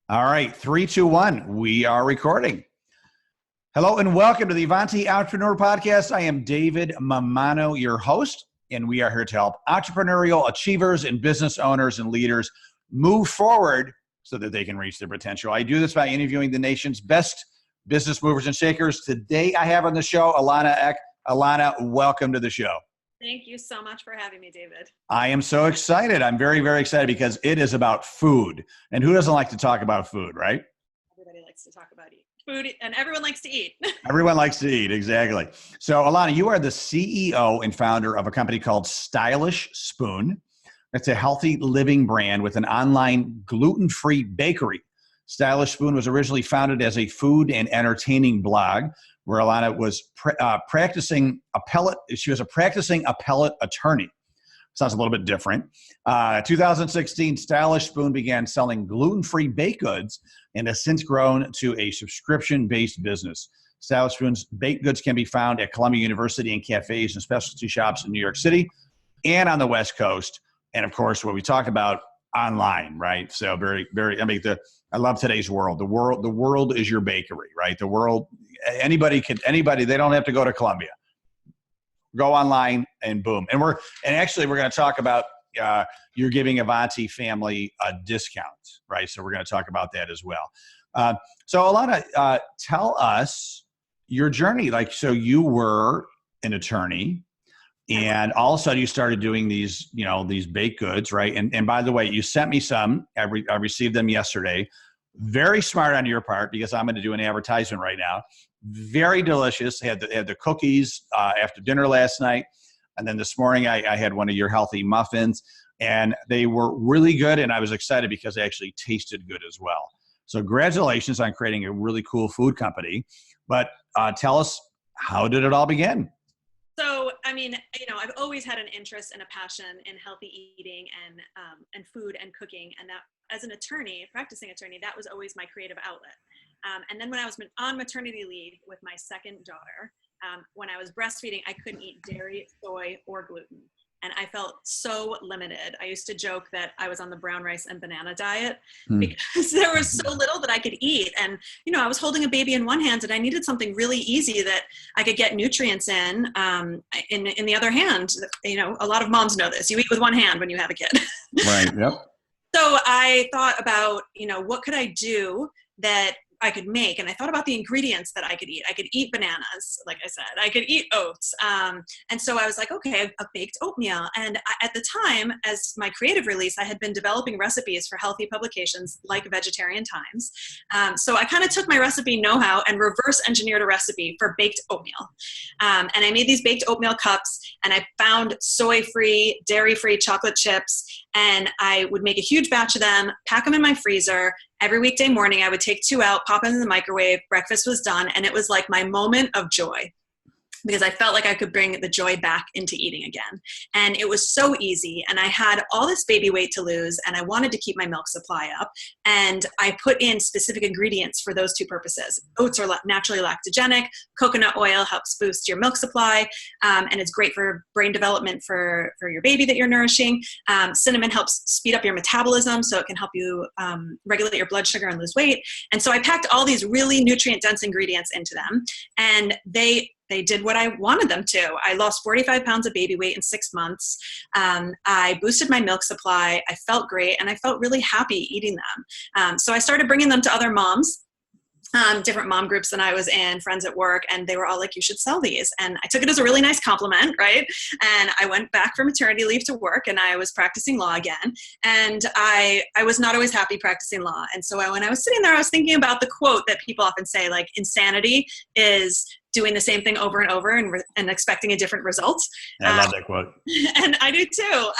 All right, three, two, one. We are recording. Hello and welcome to the Avanti Entrepreneur Podcast. I am David Mamano, your host, and we are here to help entrepreneurial achievers and business owners and leaders move forward so that they can reach their potential. I do this by interviewing the nation's best business movers and shakers. Today I have on the show Ilana Eck. Ilana, welcome to the show. Thank you so much for having me, David. I am so excited. I'm very, very excited because it is about food. And who doesn't like to talk about food, right? Everybody likes to talk about food, and everyone likes to eat. Everyone likes to eat, exactly. So, Ilana, you are the CEO and founder of a company called Stylish Spoon. It's a healthy living brand with an online gluten-free bakery. Stylish Spoon was originally founded as a food and entertaining blog where Ilana was practicing appellate. She was a practicing appellate attorney. Sounds a little bit different. 2016, Stylish Spoon began selling gluten-free baked goods and has since grown to a subscription-based business. Stylish Spoon's baked goods can be found at Columbia University and cafes and specialty shops in New York City and on the West Coast. And of course, what we talk about online, right? So very, very, I love today's world. The world is your bakery, right? The world, anybody, they don't have to go to Columbia. Go online and boom. And actually we're going to talk about, you're giving Avanti family a discount, right? So we're going to talk about that as well. So Ilana, tell us your journey. So you were an attorney and all of a sudden you started doing these baked goods, right? And by the way, you sent me some, I received them yesterday. Very smart on your part because I'm going to do an advertisement right now. Very delicious. Had the cookies after dinner last night. And then this morning I had one of your healthy muffins and they were really good. And I was excited because they actually tasted good as well. So congratulations on creating a really cool food company. But tell us, how did it all begin? So, I've always had an interest and a passion in healthy eating and food and cooking. And that as an attorney, practicing attorney, that was always my creative outlet. And then when I was on maternity leave with my second daughter, when I was breastfeeding, I couldn't eat dairy, soy, or gluten. And I felt so limited. I used to joke that I was on the brown rice and banana diet because there was so little that I could eat. And, I was holding a baby in one hand and I needed something really easy that I could get nutrients in the other hand. A lot of moms know this. You eat with one hand when you have a kid. Right, yep. So I thought about, what could I do that I could make? And I thought about the ingredients that I could eat. I could eat bananas, like I said. I could eat oats. And so I was like, okay, a baked oatmeal. And at the time, as my creative release, I had been developing recipes for healthy publications like Vegetarian Times. So I kind of took my recipe know-how and reverse engineered a recipe for baked oatmeal. And I made these baked oatmeal cups and I found soy-free, dairy-free chocolate chips. And I would make a huge batch of them, pack them in my freezer. Every weekday morning, I would take 2 out, pop them in the microwave. Breakfast was done. And it was like my moment of joy because I felt like I could bring the joy back into eating again. And it was so easy. And I had all this baby weight to lose and I wanted to keep my milk supply up. And I put in specific ingredients for those two purposes. Oats are naturally lactogenic. Coconut oil helps boost your milk supply. And it's great for brain development for your baby that you're nourishing. Cinnamon helps speed up your metabolism. So it can help you regulate your blood sugar and lose weight. And so I packed all these really nutrient dense ingredients into them. And they did what I wanted them to. I lost 45 pounds of baby weight in 6 months. I boosted my milk supply. I felt great. And I felt really happy eating them. So I started bringing them to other moms, different mom groups than I was in, friends at work. And they were all like, you should sell these. And I took it as a really nice compliment, right? And I went back from maternity leave to work and I was practicing law again. And I was not always happy practicing law. And so when I was sitting there, I was thinking about the quote that people often say, like, insanity is doing the same thing over and over and expecting a different result. I love that quote. And I do too.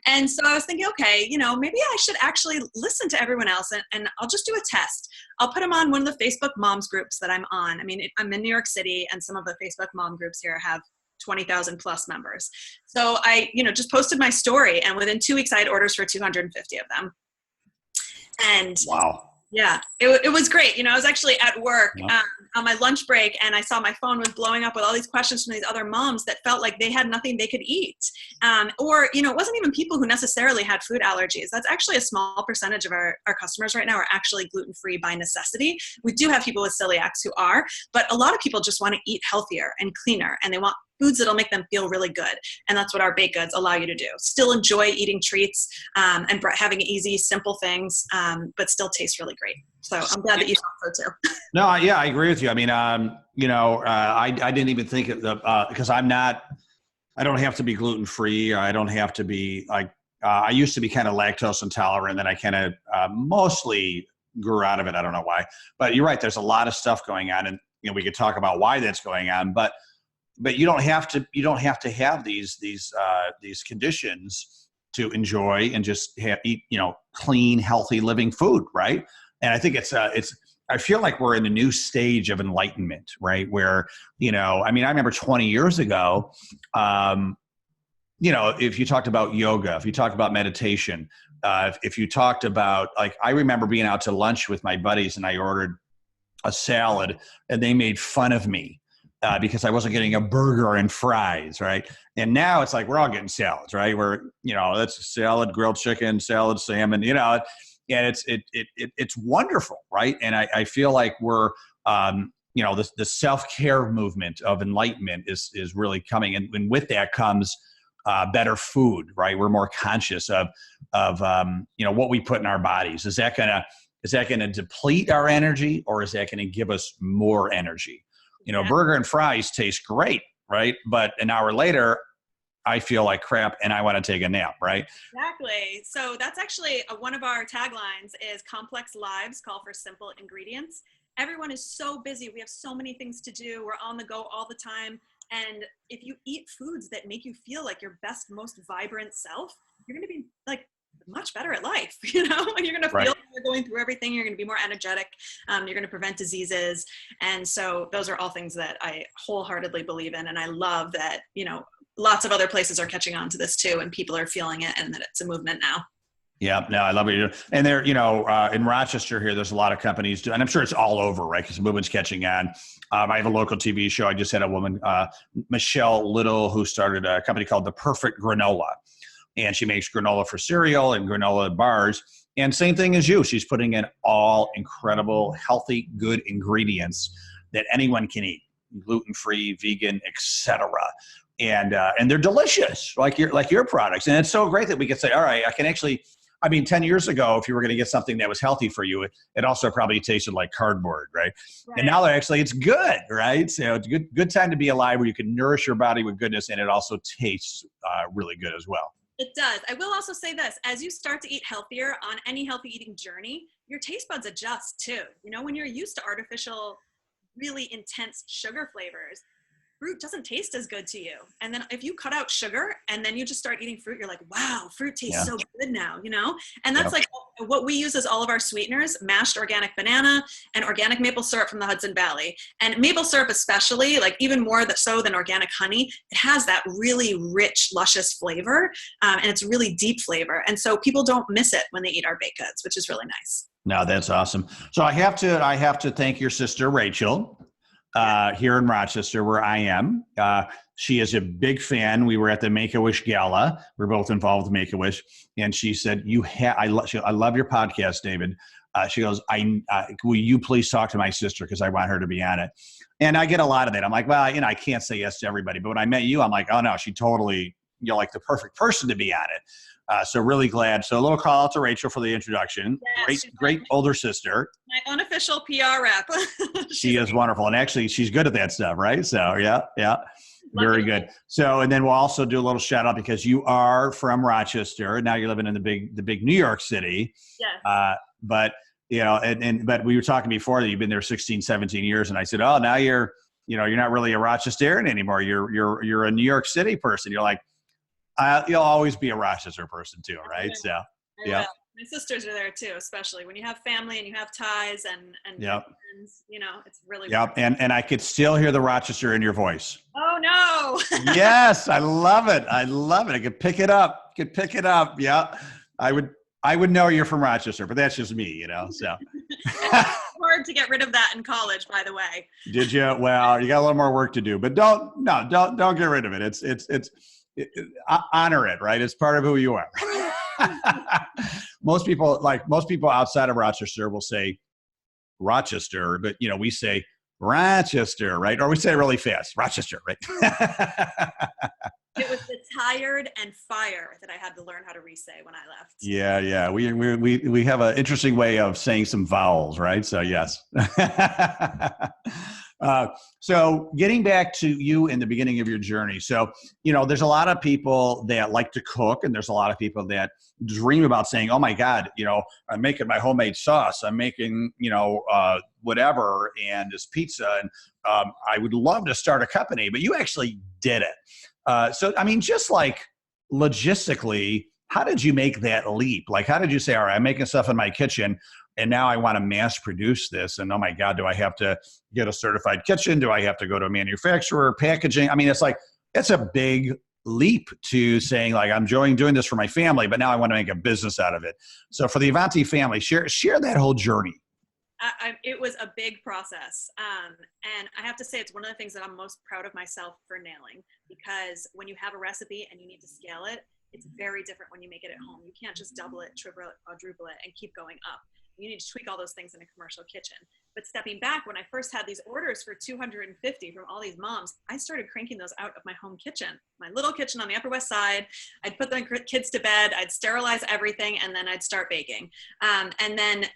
And so I was thinking, okay, maybe I should actually listen to everyone else and I'll just do a test. I'll put them on one of the Facebook moms groups that I'm on. I'm in New York City and some of the Facebook mom groups here have 20,000 plus members. So I, just posted my story and within 2 weeks I had orders for 250 of them. And wow. Yeah, it was great. I was actually at work Yeah. on my lunch break, and I saw my phone was blowing up with all these questions from these other moms that felt like they had nothing they could eat. Or, it wasn't even people who necessarily had food allergies. That's actually a small percentage of our customers right now are actually gluten-free by necessity. We do have people with celiacs who are, but a lot of people just want to eat healthier and cleaner, and they want foods that'll make them feel really good. And that's what our baked goods allow you to do. Still enjoy eating treats and having easy, simple things, but still taste really great. So I'm glad that you thought so too. No, yeah, I agree with you. I mean, I didn't even think of because I don't have to be gluten free. I don't have to be like, I used to be kind of lactose intolerant, and then I kind of mostly grew out of it. I don't know why, but you're right. There's a lot of stuff going on, and we could talk about why that's going on, but you don't have to have these conditions to enjoy and just eat clean, healthy living food, right? And I think I feel like we're in a new stage of enlightenment, right? Where I mean, I remember 20 years ago, if you talked about yoga, if you talked about meditation, if you talked about, like, I remember being out to lunch with my buddies and I ordered a salad and they made fun of me because I wasn't getting a burger and fries, right? And now it's like we're all getting salads, right? That's salad, grilled chicken, salad, salmon, and it's wonderful, right? And I feel like we're the self-care movement of enlightenment is really coming, and with that comes better food, right? We're more conscious of what we put in our bodies. Is that gonna deplete our energy, or is that gonna give us more energy? Burger and fries taste great, right? But an hour later, I feel like crap and I want to take a nap, right? Exactly. So that's actually one of our taglines is complex lives call for simple ingredients. Everyone is so busy. We have so many things to do. We're on the go all the time. And if you eat foods that make you feel like your best, most vibrant self, you're going to be like much better at life. You're going to feel like you're going through everything. You're going to be more energetic. You're going to prevent diseases. And so those are all things that I wholeheartely believe in. And I love that, lots of other places are catching on to this too, and people are feeling it, and that it's a movement now. Yeah, no, I love it. And there, in Rochester here, there's a lot of companies, and I'm sure it's all over, right? Because the movement's catching on. I have a local TV show. I just had a woman, Michelle Little, who started a company called The Perfect Granola. And she makes granola for cereal and granola bars. And same thing as you. She's putting in all incredible, healthy, good ingredients that anyone can eat, gluten-free, vegan, etc. And they're delicious, like your products. And it's so great that we could say, all right, I can actually. I mean, 10 years ago, if you were going to get something that was healthy for you, it also probably tasted like cardboard, right? And now it's good, right? So it's a good time to be alive, where you can nourish your body with goodness, and it also tastes really good as well. It does. I will also say this, as you start to eat healthier on any healthy eating journey, your taste buds adjust too. When you're used to artificial, really intense sugar flavors, fruit doesn't taste as good to you. And then if you cut out sugar and then you just start eating fruit, you're like, wow, fruit tastes so good now, And that's like what we use as all of our sweeteners: mashed organic banana and organic maple syrup from the Hudson Valley. And maple syrup especially, like even more so than organic honey, it has that really rich, luscious flavor, and it's really deep flavor. And so people don't miss it when they eat our baked goods, which is really nice. No, that's awesome. So I have to thank your sister, Rachel. Here in Rochester, where I am. She is a big fan. We were at the Make-A-Wish Gala. We're both involved with Make-A-Wish. And she said, I love your podcast, David. She goes, will you please talk to my sister, because I want her to be on it. And I get a lot of that. I'm like, well, I can't say yes to everybody. But when I met you, I'm like, oh no, she totally, you're like the perfect person to be on it. So really glad. So a little call out to Rachel for the introduction. Yes, great older sister. My unofficial PR rep. She is wonderful. And actually, she's good at that stuff, right? So yeah. Very good. So, and then we'll also do a little shout out, because you are from Rochester. Now you're living in the big New York City. Yes. But but we were talking before that you've been there 16, 17 years. And I said, oh, now you're not really a Rochesterian anymore. You're a New York City person. You're like, you'll always be a Rochester person too, right? So, yeah. My sisters are there too, especially when you have family and you have ties and friends, it's really. Yep. And I could still hear the Rochester in your voice. Oh no. Yes. I love it. I could pick it up. Yeah. I would know you're from Rochester, but that's just me, so. Hard to get rid of that in college, by the way. Did you? Well, you got a little more work to do, but don't get rid of it. Honor it, right? It's part of who you are. Most people outside of Rochester will say Rochester, but we say Rochester, right? Or we say it really fast, Rochester, right? It was the tired and fire that I had to learn how to re-say when I left. Yeah. We have an interesting way of saying some vowels, right? So yes. So getting back to you in the beginning of your journey. So, there's a lot of people that like to cook, and there's a lot of people that dream about saying, oh my God, I'm making my homemade sauce. I'm making, whatever, and this pizza. And I would love to start a company, but you actually did it. So, I mean, just like logistically, how did you make that leap? Like, how did you say, all right, I'm making stuff in my kitchen, and now I want to mass produce this? And oh my God, do I have to get a certified kitchen? Do I have to go to a manufacturer, packaging? I mean, it's a big leap to saying, like, I'm enjoying doing this for my family, but now I want to make a business out of it. So for the Avanti family, share that whole journey. It was a big process. And I have to say, it's one of the things that I'm most proud of myself for nailing, because when you have a recipe and you need to scale it, it's very different when you make it at home. You can't just double it, triple it, quadruple it, and keep going up. You need to tweak all those things in a commercial kitchen. But stepping back, when I first had these orders for 250 from all these moms, I started cranking those out of my home kitchen, my little kitchen on the Upper West Side. I'd put the kids to bed, I'd sterilize everything, and then I'd start baking. And then,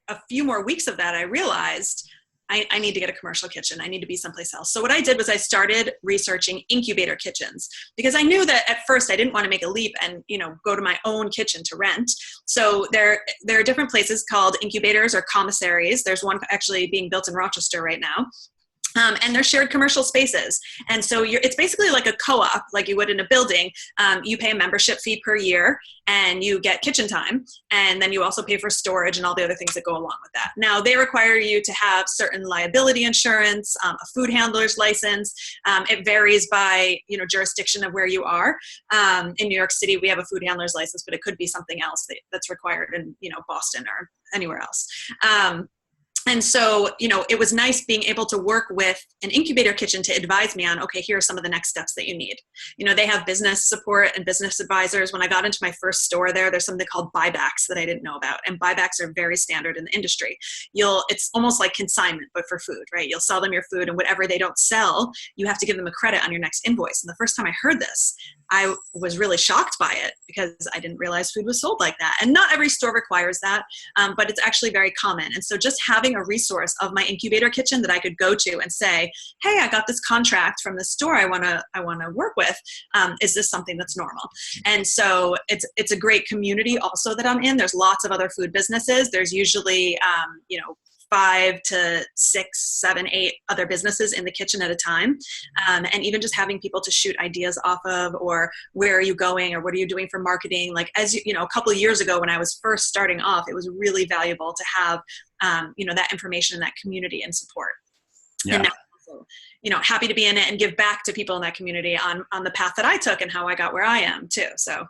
a few more weeks of that, I realized I need to get a commercial kitchen. I need to be someplace else. So what I did was I started researching incubator kitchens, because I knew that at first I didn't want to make a leap and, go to my own kitchen to rent. So there are different places called incubators or commissaries. There's one actually being built in Rochester right now. And they're shared commercial spaces. And so it's basically like a co-op, like you would in a building. You pay a membership fee per year and you get kitchen time. And then you also pay for storage and all the other things that go along with that. Now, they require you to have certain liability insurance, a food handler's license. It varies by, jurisdiction of where you are. In New York City, we have a food handler's license, but it could be something else that's required in, Boston or anywhere else. And so, it was nice being able to work with an incubator kitchen to advise me on, okay, here are some of the next steps that you need. They have business support and business advisors. When I got into my first store there's something called buybacks that I didn't know about. And buybacks are very standard in the industry. It's almost like consignment, but for food, right? You'll sell them your food, and whatever they don't sell, you have to give them a credit on your next invoice. And the first time I heard this, I was really shocked by it, because I didn't realize food was sold like that. And not every store requires that, but it's actually very common. And so just having a resource of my incubator kitchen that I could go to and say, hey, I got this contract from the store I want to work with. Is this something that's normal? And so it's a great community also that I'm in. There's lots of other food businesses. There's usually, 5 to 6, 7, 8 other businesses in the kitchen at a time. And even just having people to shoot ideas off of, or where are you going, or what are you doing for marketing? Like, as a couple of years ago when I was first starting off, it was really valuable to have, that information and that community and support. Yeah. And now, happy to be in it and give back to people in that community on the path that I took and how I got where I am too. So,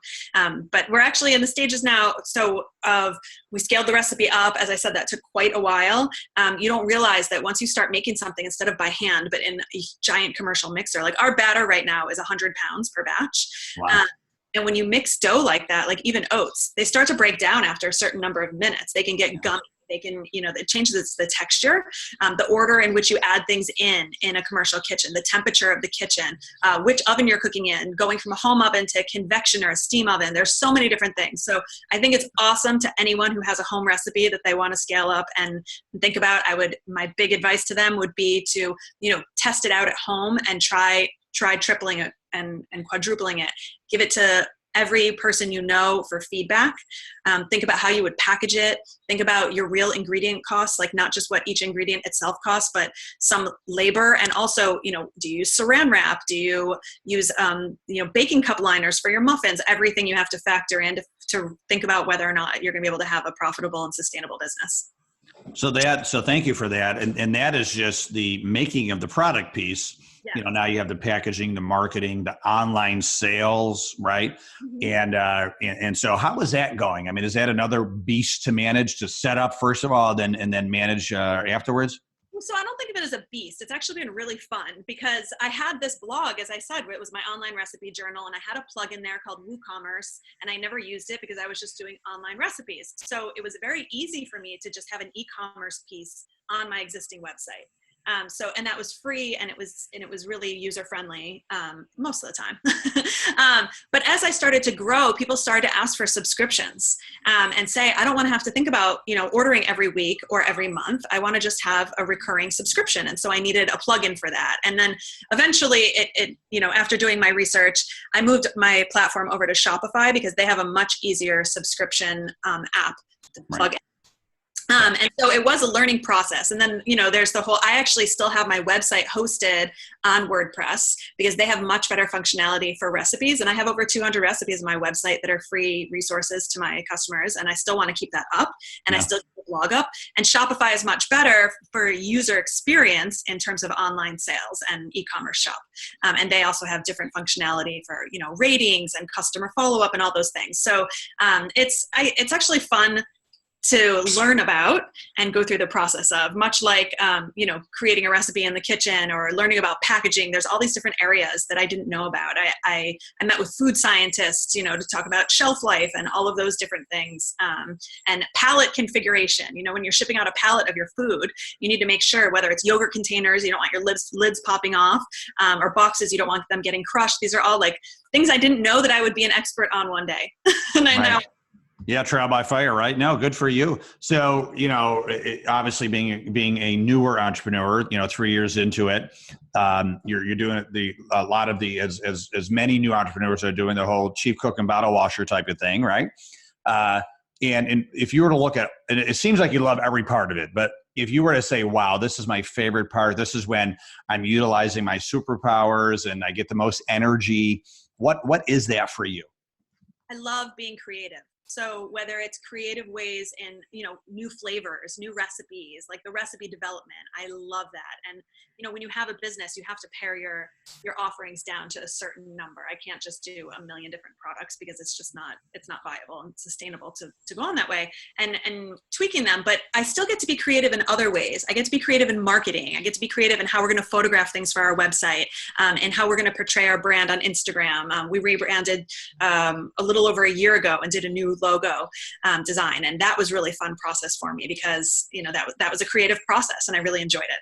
but we're actually in the stages now. So we scaled the recipe up. As I said, that took quite a while. You don't realize that once you start making something instead of by hand, but in a giant commercial mixer, like our batter right now is 100 pounds per batch. Wow. And when you mix dough like that, like even oats, they start to break down after a certain number of minutes. They can get gummy. They can, it changes the texture, the order in which you add things in a commercial kitchen, the temperature of the kitchen, which oven you're cooking in, going from a home oven to convection or a steam oven. There's so many different things. So I think it's awesome to anyone who has a home recipe that they want to scale up and think about. My big advice to them would be to, test it out at home and try tripling it and quadrupling it. Give it to every person for feedback. Think about how you would package it. Think about your real ingredient costs, like not just what each ingredient itself costs, but some labor. And also, do you use saran wrap? Do you use, baking cup liners for your muffins? Everything you have to factor in to think about whether or not you're going to be able to have a profitable and sustainable business. So thank you for that. And that is just the making of the product piece. Yeah. Now you have the packaging, the marketing, the online sales, right? Mhm. And so how is that going? I mean, is that another beast to manage, to set up first of all, and then manage afterwards? So I don't think of it as a beast. It's actually been really fun because I had this blog, as I said, it was my online recipe journal, and I had a plug in there called WooCommerce, and I never used it because I was just doing online recipes. So it was very easy for me to just have an e-commerce piece on my existing website. And that was free, and it was really user friendly most of the time. But as I started to grow, people started to ask for subscriptions and say, I don't want to have to think about ordering every week or every month. I want to just have a recurring subscription, and so I needed a plugin for that. And then eventually, after doing my research, I moved my platform over to Shopify because they have a much easier subscription app to plug in. And so it was a learning process. And then, there's I actually still have my website hosted on WordPress because they have much better functionality for recipes. And I have over 200 recipes on my website that are free resources to my customers. And I still want to keep that up, and I still keep the blog up. And Shopify is much better for user experience in terms of online sales and e-commerce shop. And they also have different functionality for, ratings and customer follow-up and all those things. So it's actually fun to learn about and go through the process of, much like, creating a recipe in the kitchen or learning about packaging. There's all these different areas that I didn't know about. I met with food scientists, to talk about shelf life and all of those different things. And pallet configuration, when you're shipping out a pallet of your food, you need to make sure whether it's yogurt containers, you don't want your lids popping off, or boxes, you don't want them getting crushed. These are all like things I didn't know that I would be an expert on one day. And I now. Yeah, trial by fire, right? No, good for you. So, obviously being a newer entrepreneur, 3 years into it, you're doing a lot of as many new entrepreneurs are doing the whole chief cook and bottle washer type of thing, right? And if you were to look at, and it seems like you love every part of it, but if you were to say, wow, this is my favorite part, this is when I'm utilizing my superpowers and I get the most energy, what is that for you? I love being creative. So whether it's creative ways in, new flavors, new recipes, like the recipe development, I love that. And, when you have a business, you have to pare your offerings down to a certain number. I can't just do a million different products because it's not viable and sustainable to go on that way and tweaking them. But I still get to be creative in other ways. I get to be creative in marketing. I get to be creative in how we're going to photograph things for our website, and how we're going to portray our brand on Instagram. We rebranded a little over a year ago and did a new logo design. And that was really fun process for me because, that was a creative process and I really enjoyed it.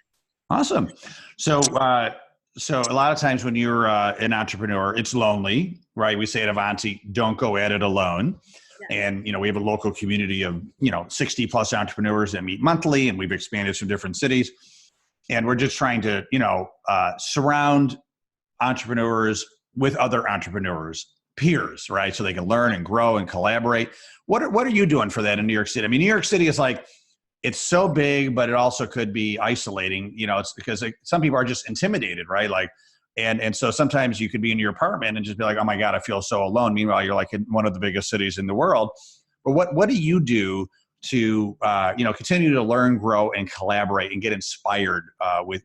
Awesome. So a lot of times when you're an entrepreneur, it's lonely, right? We say at Avanti, don't go at it alone. Yeah. And, we have a local community of, 60 plus entrepreneurs that meet monthly, and we've expanded to different cities. And we're just trying to, surround entrepreneurs with other entrepreneurs, peers, right? So they can learn and grow and collaborate. What are you doing for that in New York City? I mean, New York City is like, it's so big, but it also could be isolating, it's because some people are just intimidated, right? Like, and so sometimes you could be in your apartment and just be like, oh my God, I feel so alone. Meanwhile, you're like in one of the biggest cities in the world. But what do you do to, continue to learn, grow, and collaborate and get inspired with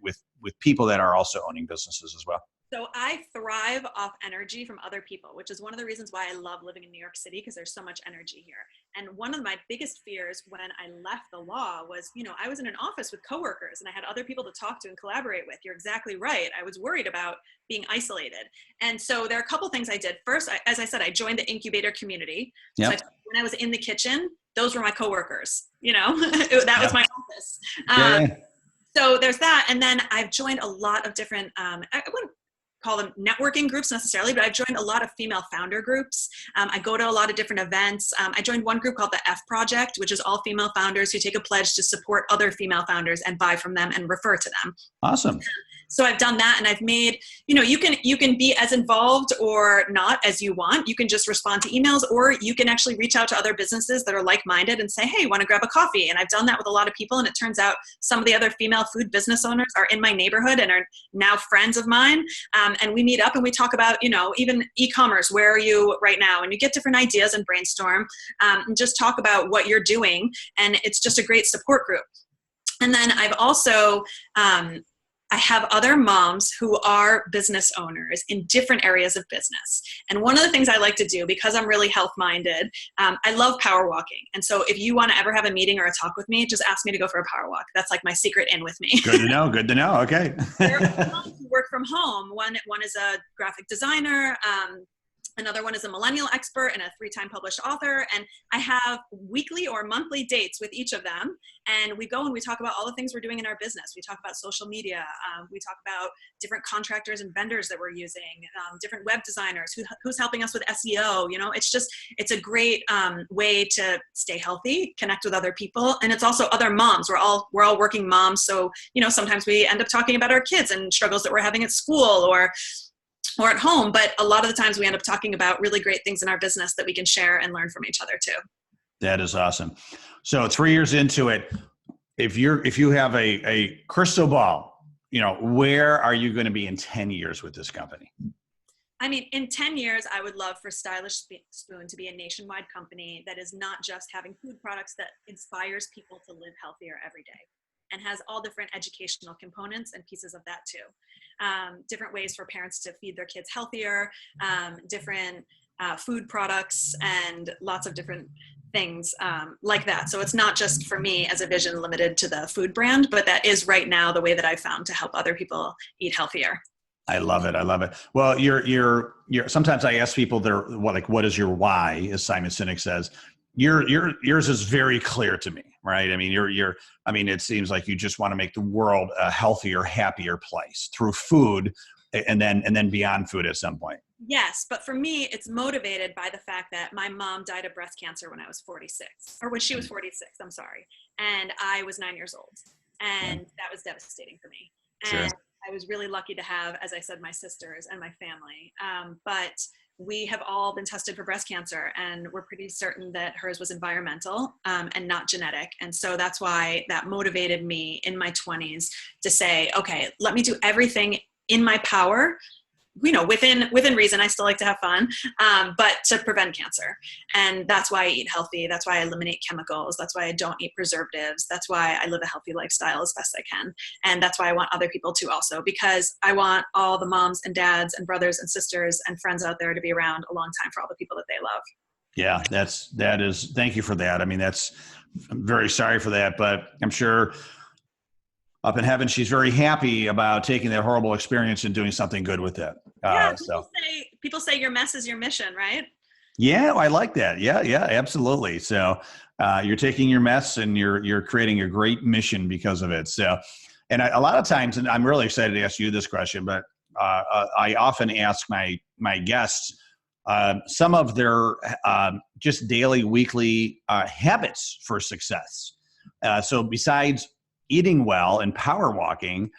people that are also owning businesses as well? So I thrive off energy from other people, which is one of the reasons why I love living in New York City, because there's so much energy here. And one of my biggest fears when I left the law was, I was in an office with coworkers and I had other people to talk to and collaborate with. You're exactly right. I was worried about being isolated. And so there are a couple things I did. First, as I said, I joined the incubator community. Yep. So when I was in the kitchen, those were my coworkers, that was my office. Yeah. So there's that. And then I've joined a lot of different, I wouldn't call them networking groups necessarily, but I've joined a lot of female founder groups. I go to a lot of different events. I joined one group called the F Project, which is all female founders who take a pledge to support other female founders and buy from them and refer to them. Awesome. So I've done that, and I've made, you can be as involved or not as you want. You can just respond to emails, or you can actually reach out to other businesses that are like-minded and say, hey, want to grab a coffee? And I've done that with a lot of people, and it turns out some of the other female food business owners are in my neighborhood and are now friends of mine. And we meet up and we talk about, even e-commerce, where are you right now? And you get different ideas and brainstorm, and just talk about what you're doing. And it's just a great support group. And then I've also, I have other moms who are business owners in different areas of business. And one of the things I like to do, because I'm really health-minded, I love power walking. And so if you want to ever have a meeting or a talk with me, just ask me to go for a power walk. That's like my secret in with me. Good to know. Good to know. Okay. There are moms who work from home. One is a graphic designer. Another one is a millennial expert and a 3-time published author. And I have weekly or monthly dates with each of them. And we go and we talk about all the things we're doing in our business. We talk about social media. We talk about different contractors and vendors that we're using, different web designers, who's helping us with SEO. It's a great way to stay healthy, connect with other people. And it's also other moms. We're all working moms. So, sometimes we end up talking about our kids and struggles that we're having at school or at home, but a lot of the times we end up talking about really great things in our business that we can share and learn from each other too. That is awesome. So 3 years into it, if you have a crystal ball, where are you going to be in 10 years with this company? I mean, in 10 years, I would love for Stylish Spoon to be a nationwide company that is not just having food products that inspires people to live healthier every day, and has all different educational components and pieces of that too. Different ways for parents to feed their kids healthier, different food products, and lots of different things like that. So it's not just for me as a vision limited to the food brand, but that is right now the way that I've found to help other people eat healthier. I love it. I love it. Well, you're sometimes I ask people what is your why, as Simon Sinek says. Yours is very clear to me, right? I mean, it seems like you just want to make the world a healthier, happier place through food, and then beyond food at some point. Yes, but for me, it's motivated by the fact that my mom died of breast cancer when I was 46, or when she was 46. I'm sorry, and I was 9 years old, and that was devastating for me. And Sure. I was really lucky to have, as I said, my sisters and my family, but we have all been tested for breast cancer, and we're pretty certain that hers was environmental and not genetic. And so that's why that motivated me in my 20s to say, okay, let me do everything in my power, within reason. I still like to have fun, but to prevent cancer. And that's why I eat healthy. That's why I eliminate chemicals. That's why I don't eat preservatives. That's why I live a healthy lifestyle as best I can. And that's why I want other people to also, because I want all the moms and dads and brothers and sisters and friends out there to be around a long time for all the people that they love. Yeah, thank you for that. I mean, I'm very sorry for that, but I'm sure up in heaven, she's very happy about taking that horrible experience and doing something good with it. Yeah, people say your mess is your mission, right? Yeah, I like that. Yeah, absolutely. So you're taking your mess and you're creating a great mission because of it. So, and a lot of times, and I'm really excited to ask you this question, but I often ask my guests some of their just daily, weekly habits for success. So besides eating well and power walking,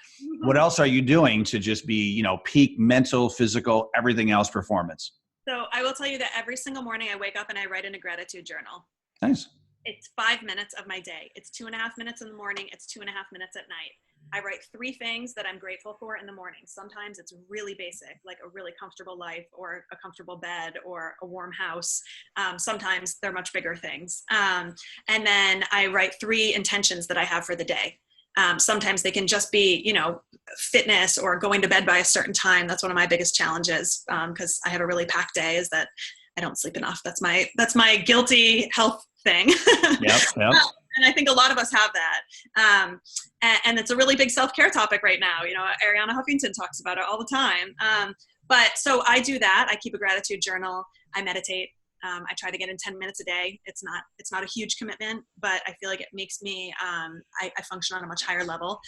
what else are you doing to just be, peak mental, physical, everything else performance? So I will tell you that every single morning I wake up and I write in a gratitude journal. Nice. It's 5 minutes of my day. It's 2.5 minutes in the morning. It's 2.5 minutes at night. I write 3 things that I'm grateful for in the morning. Sometimes it's really basic, like a really comfortable life or a comfortable bed or a warm house. Sometimes they're much bigger things. And then I write 3 intentions that I have for the day. Sometimes they can just be, fitness or going to bed by a certain time. That's one of my biggest challenges because I have a really packed day, is that I don't sleep enough. That's my guilty health thing. Yep. And I think a lot of us have that. And it's a really big self-care topic right now. Ariana Huffington talks about it all the time. But so I do that. I keep a gratitude journal. I meditate. I try to get in 10 minutes a day. It's not a huge commitment, but I feel like it makes me, I function on a much higher level.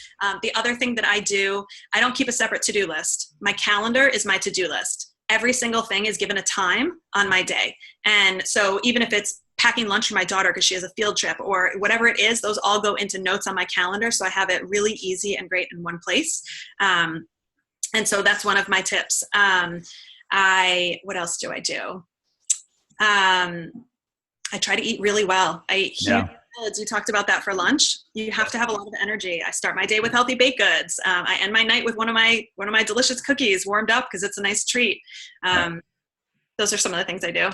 The other thing that I do, I don't keep a separate to-do list. My calendar is my to-do list. Every single thing is given a time on my day. And so even if it's packing lunch for my daughter because she has a field trip or whatever it is, those all go into notes on my calendar. So I have it really easy and great in one place. And so that's one of my tips. What else do I do? I try to eat really well. I eat huge salads, you talked about that for lunch. You have to have a lot of energy. I start my day with healthy baked goods. I end my night with one of my delicious cookies warmed up because it's a nice treat. Those are some of the things I do.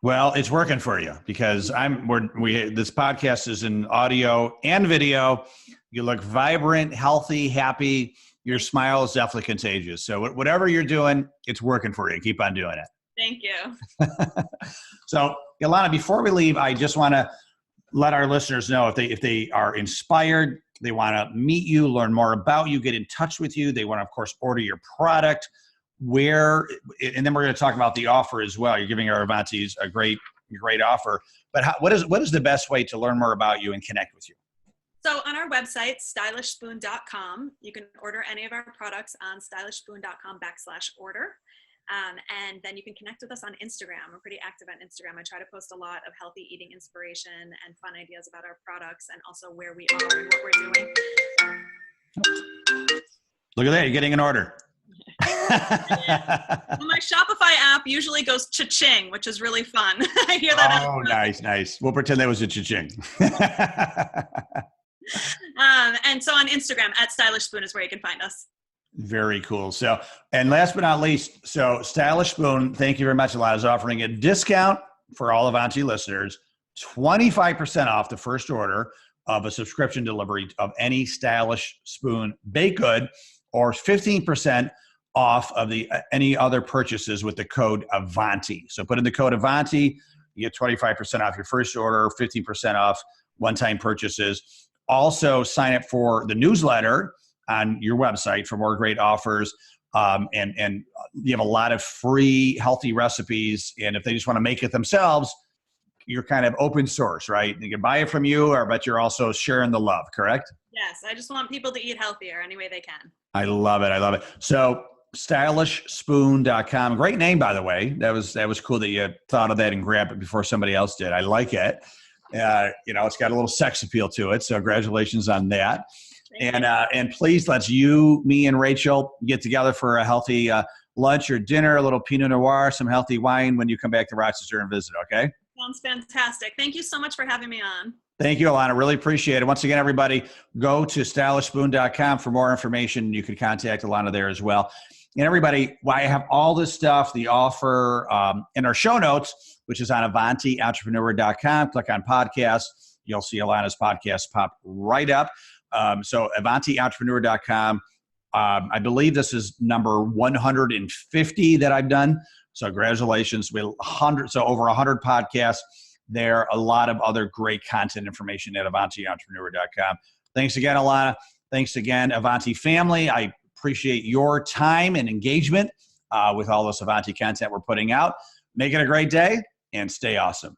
Well, it's working for you because this podcast is in audio and video. You look vibrant, healthy, happy. Your smile is definitely contagious. So whatever you're doing, it's working for you. Keep on doing it. Thank you. So, Ilana, before we leave, I just want to let our listeners know if they are inspired, they want to meet you, learn more about you, get in touch with you. They want to, of course, order your product. And then we're going to talk about the offer as well. You're giving our Avantis a great offer. But what is the best way to learn more about you and connect with you? So on our website, stylishspoon.com, you can order any of our products on stylishspoon.com/order. And then you can connect with us on Instagram. We're pretty active on Instagram. I try to post a lot of healthy eating inspiration and fun ideas about our products and also where we are and what we're doing. Look at that. You're getting an order. Well, my Shopify app usually goes cha-ching, which is really fun. I hear that. Oh, nice. We'll pretend that was a cha-ching. And so on Instagram, @stylishspoon is where you can find us. Very cool. So, and last but not least, so Stylish Spoon, thank you very much. Ilana is offering a discount for all Avanti listeners, 25% off the first order of a subscription delivery of any Stylish Spoon baked good, or 15% off of any other purchases with the code Avanti. So put in the code Avanti, you get 25% off your first order, 15% off one-time purchases. Also sign up for the newsletter on your website for more great offers. And you have a lot of free healthy recipes. And if they just want to make it themselves, you're kind of open source, right? They can buy it from you, but you're also sharing the love, correct? Yes, I just want people to eat healthier any way they can. I love it. So stylishspoon.com. Great name, by the way. That was cool that you thought of that and grabbed it before somebody else did. I like it. It's got a little sex appeal to it. So congratulations on that. And please, let's me and Rachel get together for a healthy lunch or dinner, a little Pinot Noir, some healthy wine when you come back to Rochester and visit, okay? Sounds fantastic. Thank you so much for having me on. Thank you, Ilana. Really appreciate it. Once again, everybody, go to stylishspoon.com for more information. You can contact Ilana there as well. And everybody, I have all this stuff, the offer in our show notes, which is on AvantiEntrepreneur.com. Click on podcasts. You'll see Ilana's podcast pop right up. So AvantiEntrepreneur.com. I believe this is number 150 that I've done. So congratulations. We over 100 podcasts. There are a lot of other great content information at AvantiEntrepreneur.com. Thanks again, Ilana. Thanks again, Avanti family. I appreciate your time and engagement with all this Avanti content we're putting out. Make it a great day and stay awesome.